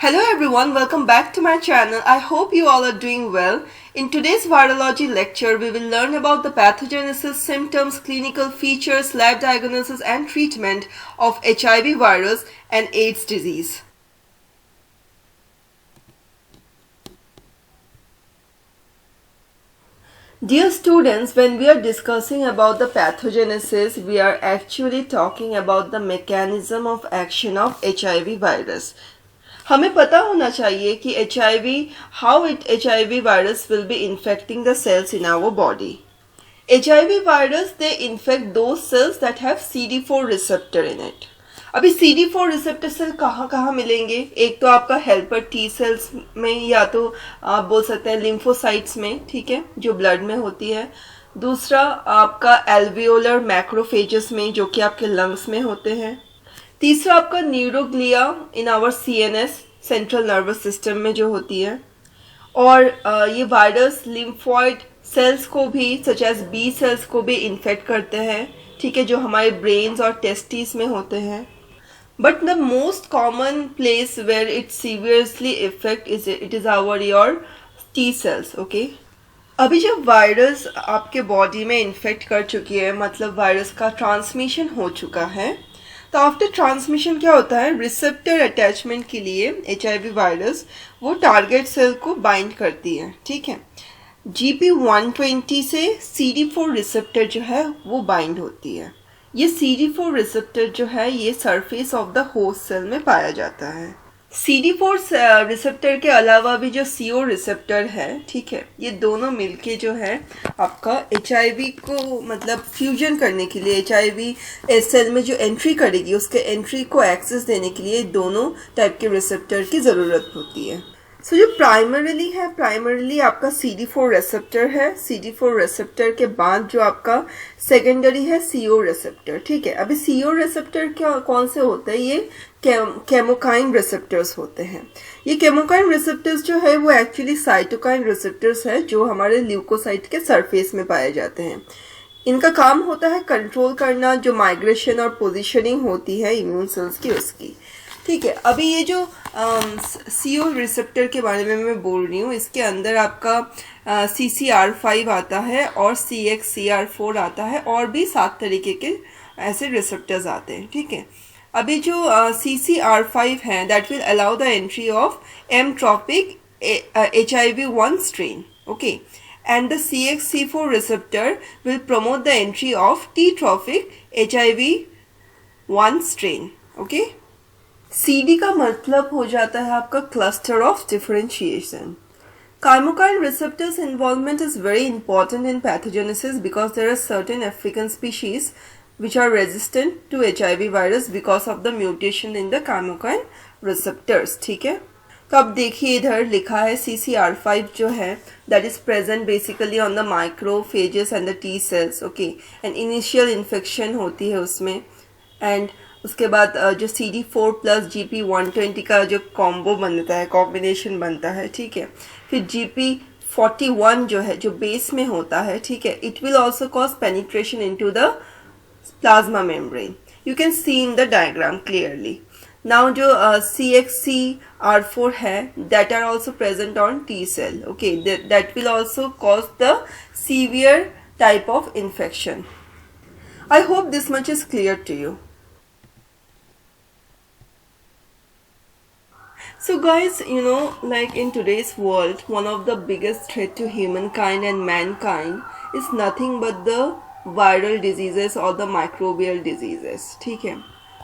Hello everyone, welcome back to my channel. I hope you all are doing well. In today's virology lecture, we will learn about the pathogenesis, symptoms, clinical features, lab diagnosis and treatment of HIV virus and AIDS disease. Dear students, when we are discussing about the pathogenesis, we are actually talking about the mechanism of action of HIV virus. हमें पता होना चाहिए कि HIV virus will be infecting the cells in our body. HIV virus, they infect those cells that have CD4 receptor in it. अभी CD4 receptor cell कहाँ कहाँ मिलेंगे? एक तो आपका हेल्पर टी सेल्स में, या तो आप बोल सकते हैं लिम्फोसाइट्स में, ठीक है, जो ब्लड में होती है. दूसरा आपका एल्वियोलर मैक्रोफेजेस में, जो कि आपके लंग्स में होते हैं. तीसरा आपका neuroglia in our CNS, central nervous system में जो होती है. और ये वायरस लिम्फॉइड सेल्स को भी, सच एज बी सेल्स को भी इन्फेक्ट करते हैं, ठीक है, जो हमारे ब्रेन्स और टेस्टिस में होते हैं. But the most common place where it severely effect it is our your T cells. Okay, अभी जब वायरस आपके बॉडी में इन्फेक्ट कर चुकी है, मतलब वायरस का ट्रांसमिशन हो चुका है, तो आफ्टर ट्रांसमिशन क्या होता है, रिसेप्टर अटैचमेंट के लिए HIV वायरस वो टारगेट सेल को बाइंड करती है, ठीक है. GP120 से CD4 रिसेप्टर जो है वो बाइंड होती है. ये CD4 रिसेप्टर जो है ये surface of the host cell में पाया जाता है. CD4 रिसेप्टर के अलावा भी जो CO रिसेप्टर है, ठीक है, ये दोनों मिलके जो है आपका HIV को मतलब फ्यूजन करने के लिए, HIV सेल में जो एंट्री करेगी उसके एंट्री को एक्सेस देने के लिए दोनों टाइप के रिसेप्टर की ज़रूरत होती है. सो जो प्राइमरीली आपका CD4 रिसेप्टर है. CD4 रिसेप्टर के बाद जो आपका सेकेंडरी है CO रिसेप्टर, ठीक है. अभी CO रिसेप्टर क्या कौन से होते हैं? ये केमोकाइन रिसेप्टर्स होते हैं. ये केमोकाइन रिसेप्टर्स जो है वो एक्चुअली साइटोकाइन रिसेप्टर्स है, जो हमारे ल्यूकोसाइट के सरफेस में पाए जाते हैं. इनका काम होता है कंट्रोल करना जो माइग्रेशन और पोजीशनिंग होती है इम्यून सेल्स की, उसकी, ठीक है. अभी ये जो CO रिसेप्टर के बारे में मैं बोल रही हूँ, इसके अंदर आपका CCR5 आता है और CXCR4 आता है, और भी 7 तरीके के ऐसे रिसेप्टर्स आते हैं, ठीक है. अभी जो CCR5 है, that will allow the entry of M tropic HIV1 strain, okay, and the CXC4 receptor will promote the entry of T trophic HIV1 strain, okay. CD का मतलब हो जाता है आपका cluster of differentiation. Chymokine receptors involvement is very important in pathogenesis because there are certain African species which are resistant to HIV virus because of the mutation in the chymokine receptors, ठीक है. तो अब देखिए इधर लिखा है CCR5 जो है that is present basically on the macrophages and the T cells, okay, and initial infection होती है उसमें, and उसके बाद जो CD4 प्लस GP120 का जो कॉम्बो बनता है, कॉम्बिनेशन बनता है, ठीक है. फिर GP41 जो है, जो बेस में होता है, ठीक है, it will also cause penetration into the plasma membrane. You can see in the diagram clearly. Now जो CXCR4 है, that are also present on T cell, okay, that will also cause the severe type of infection. I hope this much is clear to you. So guys, you know, like in today's world, one of the biggest threat to humankind and mankind is nothing but the viral diseases or the microbial diseases, ठीक है.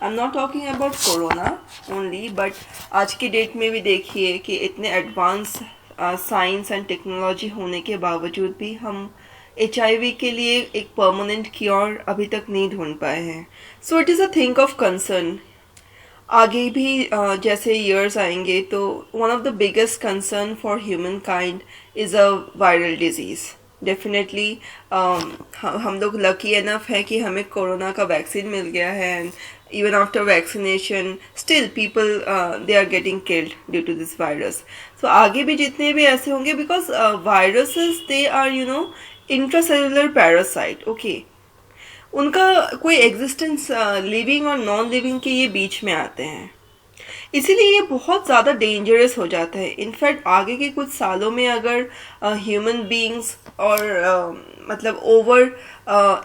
I'm not talking about corona only, but आज की date में भी देखिए कि इतने advance science and technology होने के बावजूद भी हम HIV के लिए एक परमानेंट क्योर अभी तक नहीं ढूंढ पाए हैं. So it is a thing of concern. आगे भी जैसे ईयर्स आएंगे तो one of the biggest concern for human kind is a viral disease. Definitely हम लोग लकी इनफ है कि हमें कोरोना का वैक्सीन मिल गया है, and even after vaccination still people they are getting killed due to this virus. So आगे भी जितने भी ऐसे होंगे, because viruses they are you know intracellular parasite, okay. उनका कोई एग्जिस्टेंस लिविंग और नॉन लिविंग के ये बीच में आते हैं. इसीलिए ये बहुत ज़्यादा डेंजरस हो जाता है। इनफैक्ट आगे के कुछ सालों में अगर ह्यूमन बीइंग्स और मतलब ओवर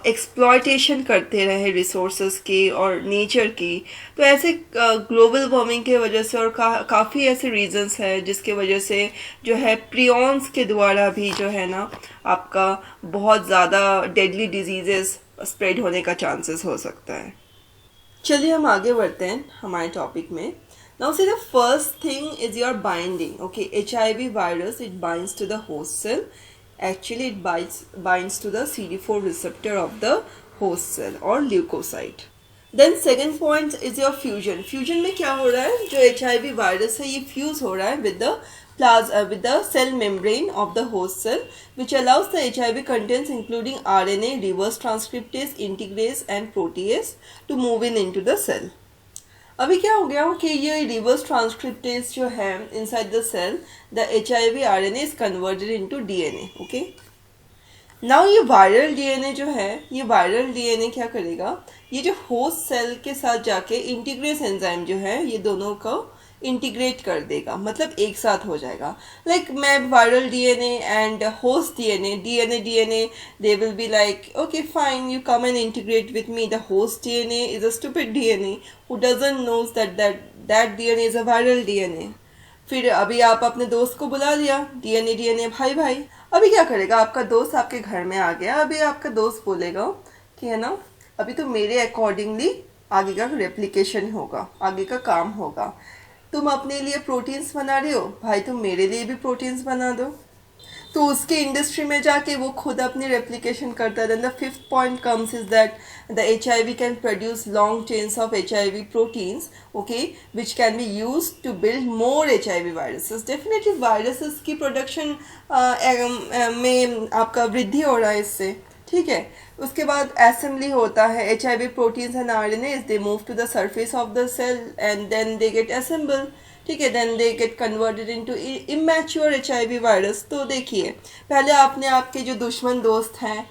एक्सप्लॉयटेशन करते रहे रिसोर्सेज की और नेचर की, तो ऐसे ग्लोबल वार्मिंग के वजह से और काफ़ी ऐसे रीजंस हैं जिसके वजह से जो है प्रियॉन्स के द्वारा भी जो है ना आपका बहुत ज़्यादा डेडली डिजीजेस स्प्रेड होने का चांसेस हो सकता है। चलिए हम आगे बढ़ते हैं हमारे टॉपिक में। Now see, the first thing is your binding. Okay, HIV virus, it binds to the host cell. Actually it binds to the CD4 receptor of the host cell or leukocyte. Then second point is your fusion. Fusion में क्या हो रहा है, जो HIV virus है ये fuse हो रहा है with the cell membrane of the host cell, which allows the HIV contents including RNA, reverse transcriptase, integrase and protease to move into the cell. अभी क्या हो गया कि ये रिवर्स ट्रांसक्रिप्टेज जो है inside the cell, the HIV RNA is converted into DNA. Okay, now ये viral DNA जो है, ये वायरल DNA क्या करेगा, ये जो होस्ट सेल के साथ जाके इंटीग्रेस एंजाइम जो है ये दोनों को इंटीग्रेट कर देगा, मतलब एक साथ हो जाएगा. लाइक मैं viral DNA and host DNA they will be like, okay fine, you come and integrate with me. The host DNA is a stupid DNA who doesn't knows that DNA is a viral DNA. फिर अभी आप अपने दोस्त को बुला लिया, DNA भाई. अभी क्या करेगा, आपका दोस्त आपके घर में आ गया. अभी आपका दोस्त बोलेगा कि है ना, अभी तो मेरे अकॉर्डिंगली आगे का रेप्लिकेशन होगा, आगे का काम होगा. तुम अपने लिए प्रोटीन्स बना रहे हो, भाई तुम मेरे लिए भी प्रोटीन्स बना दो. तो उसके इंडस्ट्री में जाके वो खुद अपनी रेप्लिकेशन करता है. Then the fifth point comes is that the HIV can produce long chains of HIV proteins, okay, which can be use to build more HIV viruses. Definitely viruses की प्रोडक्शन में आपका वृद्धि हो रहा है इससे, ठीक है. उसके बाद असेंबली होता है HIV proteins and RNAs, they move to the surface of the cell and then they get assemble, ठीक है. Then they get converted into immature HIV virus. तो देखिए, पहले आपने आपके जो दुश्मन दोस्त हैं,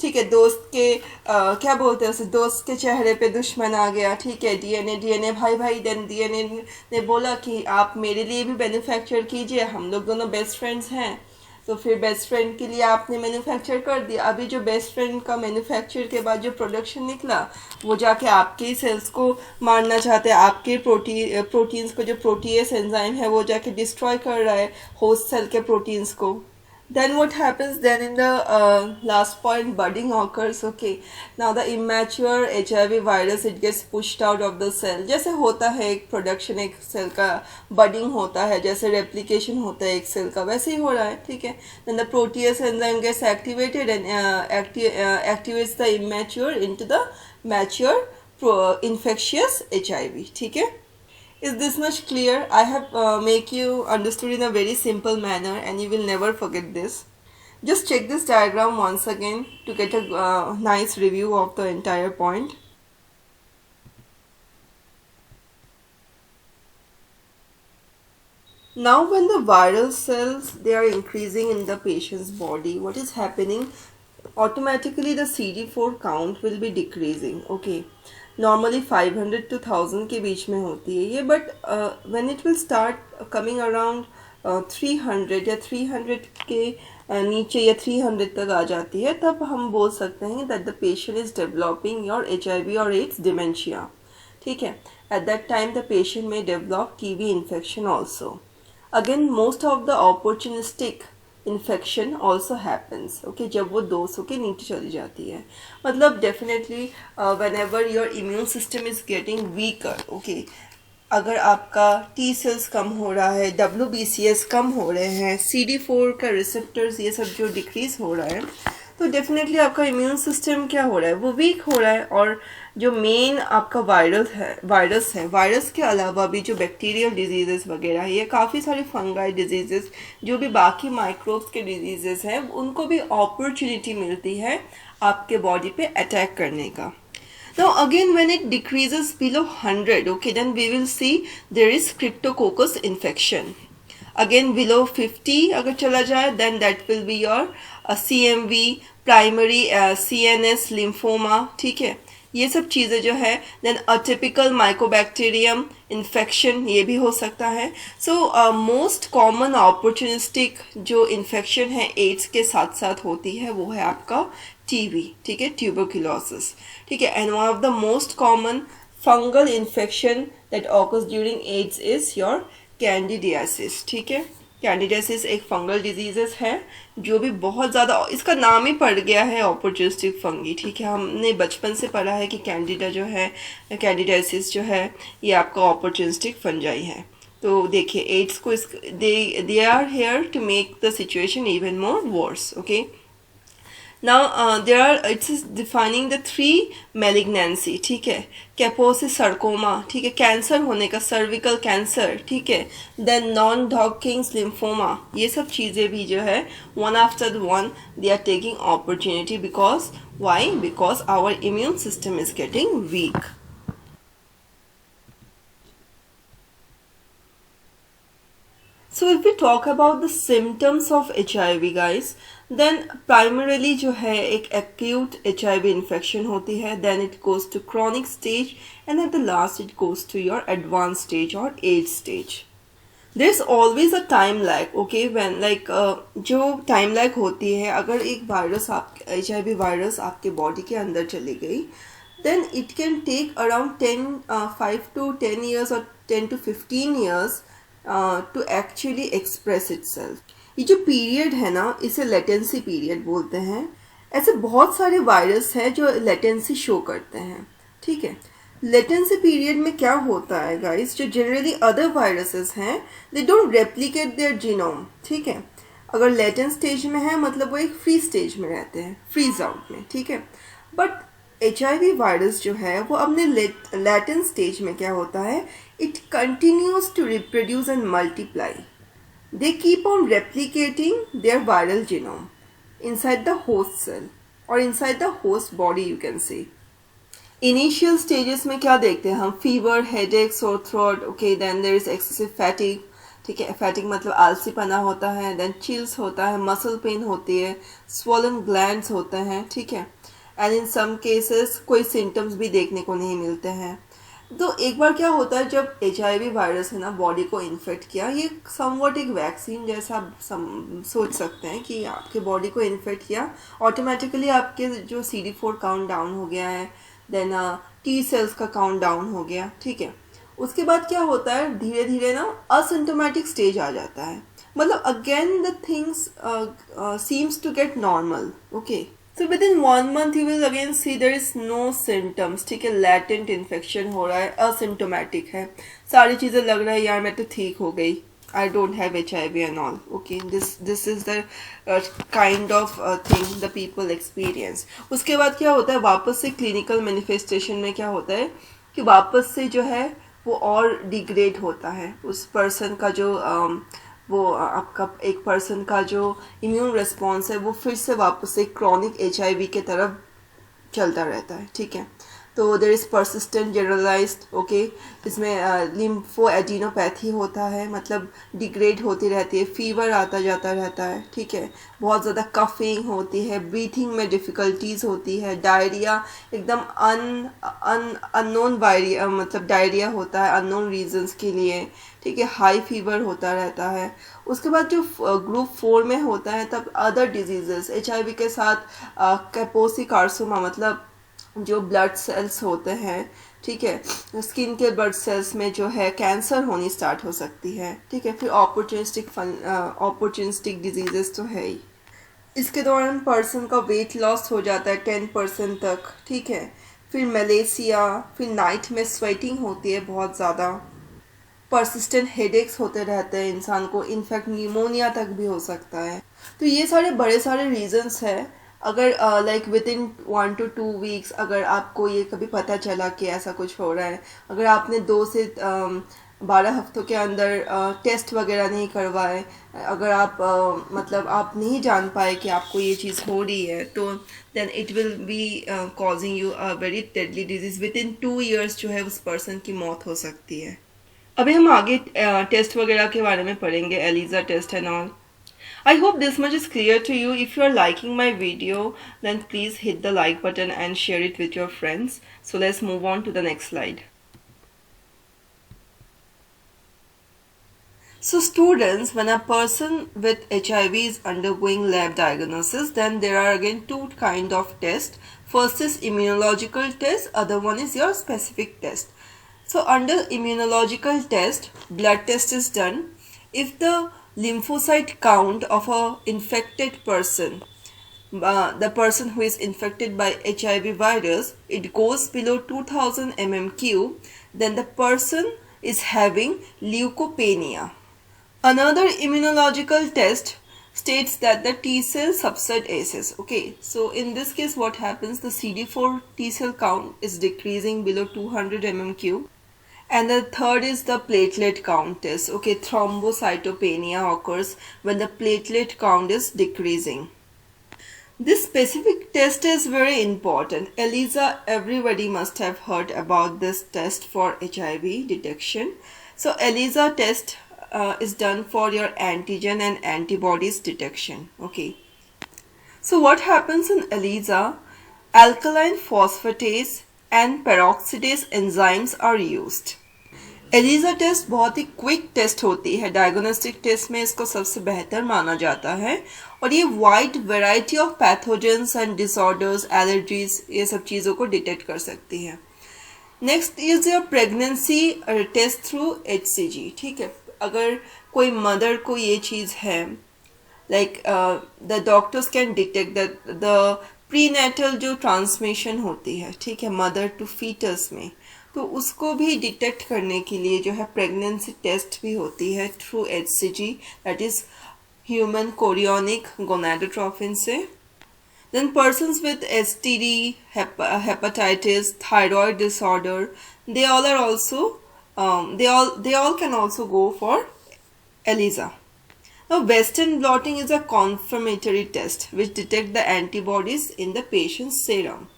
ठीक है, दोस्त के क्या बोलते हैं उसे, दोस्त के चेहरे पे दुश्मन आ गया, ठीक है, DNA भाई. देन DNA ने बोला कि आप मेरे लिए भी मैन्युफैक्चर कीजिए, हम लोग दोनों बेस्ट फ्रेंड्स हैं. तो फिर बेस्ट फ्रेंड के लिए आपने मैन्युफैक्चर कर दिया. अभी जो बेस्ट फ्रेंड का मैन्युफैक्चर के बाद जो प्रोडक्शन निकला, वो जाके आपके ही सेल्स को मारना चाहते हैं. आपके प्रोटीन्स को, जो प्रोटीएस एंजाइम है, वो जाके डिस्ट्रॉय कर रहा है होस्ट सेल के प्रोटीन्स को. Then what happens then in the last point, budding occurs. Okay, now the immature HIV virus, it gets pushed out of the cell. जैसे होता है एक प्रोडक्शन, एक सेल का बडिंग होता है, जैसे रेप्लिकेशन होता है एक सेल का, वैसे ही हो रहा है, ठीक है. Then the protease enzyme gets activated and activates the immature into the mature infectious HIV, ठीक है. Is this much clear? I have make you understood in a very simple manner and you will never forget this. Just check this diagram once again to get a nice review of the entire point. Now when the viral cells, they are increasing in the patient's body, what is happening? Automatically the CD4 count will be decreasing. Okay, normally 500 to 1000 के बीच में होती है ये, but when it will start coming around 300 या 300 के नीचे या 300 तक आ जाती है, तब हम बोल सकते हैं that the patient is developing your HIV और एड्स डिमेंशिया, ठीक है. At that time the patient में develop TB infection also. Again most of the opportunistic infection also happens, okay, जब वो 200 के नीचे चली जाती है. मतलब definitely whenever your immune system is getting weaker, okay, अगर आपका T सेल्स कम हो रहा है, WBCS कम हो रहे हैं, CD4 का रिसेप्टर्स ये सब जो डिक्रीज हो रहा है, तो डेफिनेटली आपका इम्यून सिस्टम क्या हो रहा है, वो वीक हो रहा है. और जो मेन आपका वायरस के अलावा भी जो बैक्टीरियल डिजीजेस वगैरह है, ये काफ़ी सारे फंगाई डिजीजेस, जो भी बाकी माइक्रोब्स के डिजीजेस हैं, उनको भी अपॉर्चुनिटी मिलती है आपके बॉडी पे अटैक करने का. Now again when it decreases below 100, okay, then we will see there is Cryptococcus infection. Again below 50 अगर चला जाए, then that will be your CMV, primary CNS lymphoma, ठीक है. ये सब चीज़ें जो है, देन अटिपिकल माइकोबैक्टीरियम इन्फेक्शन, ये भी हो सकता है। सो मोस्ट कॉमन अपॉर्चुनिस्टिक जो इन्फेक्शन है एड्स के साथ साथ होती है वो है आपका टीबी, ठीक है, ट्यूबरक्लोसिस, ठीक है। And one of the most common fungal infection that occurs during AIDS is your candidiasis, ठीक है। कैंडिडियासिस एक फंगल डिजीजेस है जो भी बहुत ज़्यादा, इसका नाम ही पड़ गया है अपॉर्चुनिस्टिक फंगी, ठीक है। हमने बचपन से पढ़ा है कि कैंडिडा जो है, कैंडिडियासिस जो है ये आपका अपॉर्चुनिस्टिक फंजाई है। तो देखिए एड्स को they are here to make the situation even more worse, okay. Now it's defining the three malignancy, ठीक है। कैपोसिस sarcoma, ठीक है, कैंसर होने का, सर्विकल कैंसर, ठीक है, देन नॉन डॉकिंग्स लिम्फोमा, ये सब चीज़ें भी जो है one after one they are taking opportunity, because why, because our immune system is getting weak. So if we talk about the symptoms of HIV guys, then primarily जो है एक acute HIV infection होती है, then it goes to chronic stage, and at the last it goes to your advanced stage or AIDS stage. There's always a time lag, okay, when like जो time lag होती है, अगर एक virus HIV virus आपके body के अंदर चली गई, then it can take around 5 to 10 years or 10 to 15 years to actually express itself. ये जो पीरियड है ना, इसे लेटेंसी पीरियड बोलते हैं। ऐसे बहुत सारे वायरस हैं जो लेटेंसी शो करते हैं, ठीक है। लेटेंसी पीरियड में क्या होता है गाइस, जो जनरली अदर वायरसेस हैं they don't replicate their genome, ठीक है। अगर लेटेंट स्टेज में है मतलब वो एक फ्री स्टेज में रहते हैं, फ्रीज आउट में, ठीक है। बट HIV वायरस जो है वो अपने लैटेंट स्टेज में क्या होता है, it continues to reproduce and multiply. They keep on replicating their viral genome inside the host cell और inside the host body, you can say. Initial stages में क्या देखते हैं हम, fever, headache, sore throat, okay, then there is excessive fatigue, ठीक है। Fatigue मतलब आलसीपना होता है, देन चिल्स होता है, मसल पेन होती है, स्वॉलन ग्लैंड्स होते हैं, ठीक है। एंड इन सम केसेस कोई सिम्टम्स भी देखने को नहीं मिलते हैं। तो एक बार क्या होता है, जब HIV वायरस है ना बॉडी को इन्फेक्ट किया, ये समवट एक वैक्सीन जैसा आप सोच सकते हैं कि आपके बॉडी को इन्फेक्ट किया, ऑटोमेटिकली आपके जो CD4 काउंट डाउन हो गया है, देन T सेल्स का काउंट डाउन हो गया, ठीक है। उसके बाद क्या होता है, धीरे धीरे ना असिम्टोमेटिक स्टेज आ जाता है, मतलब again the things seems to get normal, okay. So within 1 month you will again see there is no symptoms, ठीक है। latent infection हो रहा है, asymptomatic है, सारी चीज़ें लग रहा है यार मैं तो ठीक हो गई, I don't have HIV and all, okay, this is the kind of thing the people experience। उसके बाद क्या होता है, वापस से clinical manifestation में क्या होता है कि वापस से जो है वो और डिग्रेड होता है, उस पर्सन का जो वो आपका एक पर्सन का जो इम्यून रिस्पॉन्स है वो फिर से वापस से क्रॉनिक HIV के तरफ चलता रहता है, ठीक है। तो there is persistent generalised, okay, इसमें लिम्फो एडिनोपैथी होता है, मतलब डिग्रेड होती रहती है, फीवर आता जाता रहता है, ठीक है। बहुत ज़्यादा कफिंग होती है, ब्रीथिंग में डिफ़िकल्टीज़ होती है, डायरिया एकदम अननोन मतलब डायरिया होता है अननोन रीजंस के लिए, ठीक है। हाई फीवर होता रहता है। उसके बाद जो ग्रुप 4 में होता है तब अदर डिजीजेस HIV के साथ कैपोसी कार्सिनोमा, मतलब जो ब्लड सेल्स होते हैं, ठीक है, स्किन के ब्लड सेल्स में जो है कैंसर होनी स्टार्ट हो सकती है, ठीक है। फिर अपॉर्चुनिस्टिक डिजीजेस तो है ही। इसके दौरान पर्सन का वेट लॉस हो जाता है 10% तक, ठीक है। फिर मलेशिया, फिर नाइट में स्वेटिंग होती है बहुत ज़्यादा, परसिस्टेंट हेडेक्स होते रहते हैं इंसान को, इनफैक्ट न्यूमोनिया तक भी हो सकता है। तो ये सारे बड़े सारे रीजंस है। अगर like with in 1 to 2 weeks अगर आपको ये कभी पता चला कि ऐसा कुछ हो रहा है, अगर आपने 2 से 12 हफ्तों के अंदर टेस्ट वगैरह नहीं करवाए, अगर आप मतलब आप नहीं जान पाए कि आपको ये चीज़ हो रही है, तो then it will be causing you a very deadly disease. Within 2 years जो है उस पर्सन की मौत हो सकती है। अभी हम आगे टेस्ट वगैरह के बारे में पढ़ेंगे, ELISA test and all. I hope this much is clear to you. If you are liking my video, then please hit the like button and share it with your friends. So let's move on to the next slide. So students, when a person with HIV is undergoing lab diagnosis, then there are again two kind of tests. First is immunological test, other one is your specific test. So under immunological test, blood test is done. If the lymphocyte count of a infected person, the person who is infected by HIV virus, it goes below 2000 mmQ, then the person is having leukopenia. Another immunological test states that the T cell subset ACEs. Okay, so in this case what happens, the CD4 T cell count is decreasing below 200 mmQ. And the third is the platelet count test. Okay, thrombocytopenia occurs when the platelet count is decreasing. This specific test is very important. ELISA, everybody must have heard about this test for HIV detection. So ELISA test is done for your antigen and antibodies detection. Okay. So what happens in ELISA? Alkaline phosphatase and peroxidase enzymes are used. ELISA test बहुत ही quick test होती है. Diagnostic test में इसको सबसे बेहतर माना जाता है और ये wide variety of pathogens and disorders, allergies, ये सब चीज़ों को डिटेक्ट कर सकती है. Next is your pregnancy test through HCG. ठीक है, अगर कोई मदर को ये चीज़ है, like the doctors can detect the prenatal जो ट्रांसमिशन होती है, ठीक है, मदर टू फीटस में, तो उसको भी डिटेक्ट करने के लिए जो है प्रेगनेंसी टेस्ट भी होती है through HCG, that is human chorionic gonadotrophin से. Then persons with STD, hepatitis, thyroid disorder, they all are also they all can also go for ELISA. Now Western blotting is a confirmatory test which detect the antibodies in the patient's serum.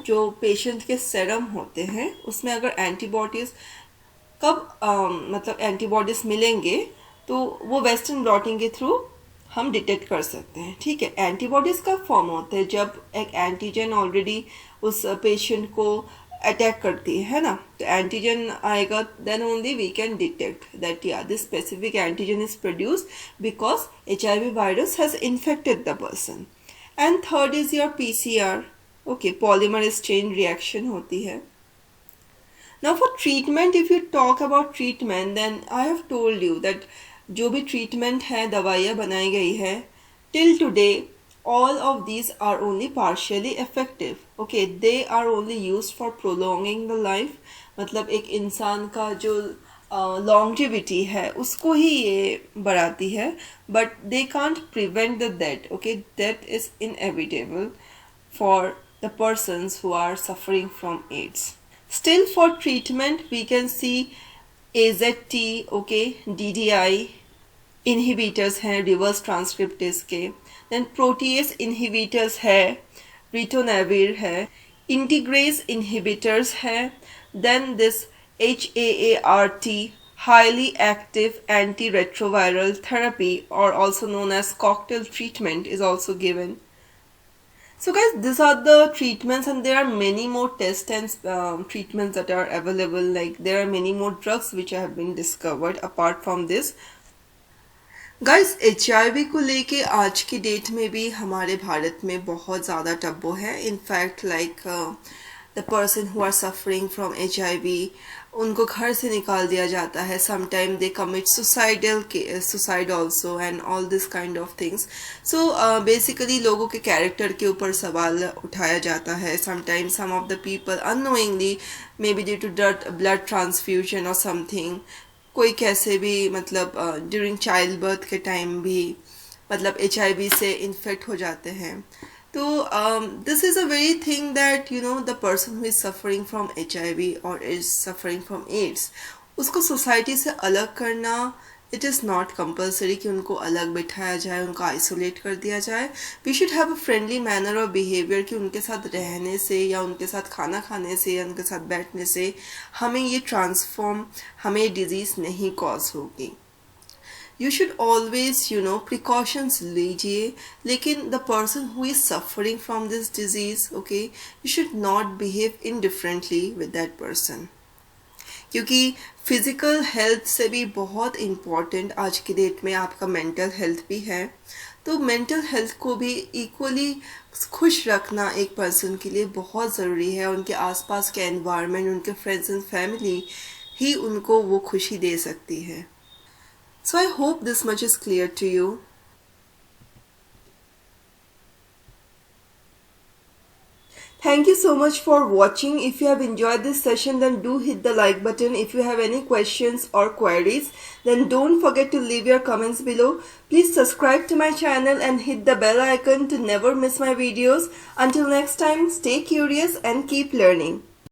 जो patient के serum होते हैं उसमें अगर antibodies कब मतलब antibodies मिलेंगे तो वो वेस्टर्न ब्लॉटिंग के थ्रू हम डिटेक्ट कर सकते हैं. ठीक है, एंटीबॉडीज कब फॉर्म होते हैं? जब एक एंटीजन ऑलरेडी उस पेशेंट को अटैक करती है ना, तो एंटीजन आएगा, then only we can detect that या this specific antigen is produced because HIV virus has infected the person. And third is your PCR. Okay, polymer exchange reaction होती है. Now for treatment, if you talk about treatment, then I have told you that जो भी treatment है, दवाइयाँ बनाई गई है, till today all of these are only partially effective. Okay, they are only used for prolonging the life. मतलब एक इंसान का जो longevity है उसको ही ये बढ़ाती है, but they can't prevent the death. Okay, death is inevitable for the persons who are suffering from AIDS. Still for treatment we can see AZT, okay, DDI inhibitors हैं reverse transcriptase के, then protease inhibitors है, ritonavir है, integrase inhibitors है, then this HAART, highly active antiretroviral therapy, or also known as cocktail treatment, is also given. So guys, these are the treatments, and there are many more tests and treatments that are available. Like there are many more drugs which have been discovered apart from this. Guys, HIV को लेके आज की date में भी हमारे भारत में बहुत ज़्यादा टब्बू है. In fact like the person who are suffering from HIV, उनको घर से निकाल दिया जाता है. Sometime they commit suicide also and all this kind of things. So basically लोगों के कैरेक्टर के ऊपर सवाल उठाया जाता है. Sometime some of the people unknowingly, may be due to blood transfusion और समथिंग, कोई कैसे भी मतलब ड्यूरिंग चाइल्ड बर्थ के टाइम भी मतलब HIV से इन्फेक्ट हो जाते हैं. तो this is a very thing that you know the person who is suffering from HIV और इज़ सफरिंग फ्रॉम AIDS, उसको सोसाइटी से अलग करना, इट इज़ नॉट कंपल्सरी कि उनको अलग बिठाया जाए, उनको आइसोलेट कर दिया जाए. We should have a friendly manner और बिहेवियर कि उनके साथ रहने से या उनके साथ खाना खाने से या उनके साथ बैठने से हमें ये डिजीज़ नहीं कॉज होगी. You should always, precautions लीजिए, लेकिन the person who is suffering from this disease, okay, you should not behave indifferently with that person. क्योंकि फिजिकल हेल्थ से भी बहुत इम्पॉर्टेंट आज की डेट में आपका मेंटल हेल्थ भी है. तो मेंटल हेल्थ को भी इक्वली खुश रखना एक पर्सन के लिए बहुत ज़रूरी है. उनके आसपास के एनवायरनमेंट, उनके फ्रेंड्स एंड फैमिली ही उनको वो खुशी दे सकती है. So I hope this much is clear to you. Thank you so much for watching. If you have enjoyed this session, then do hit the like button. If you have any questions or queries, then don't forget to leave your comments below. Please subscribe to my channel and hit the bell icon to never miss my videos. Until next time, stay curious and keep learning.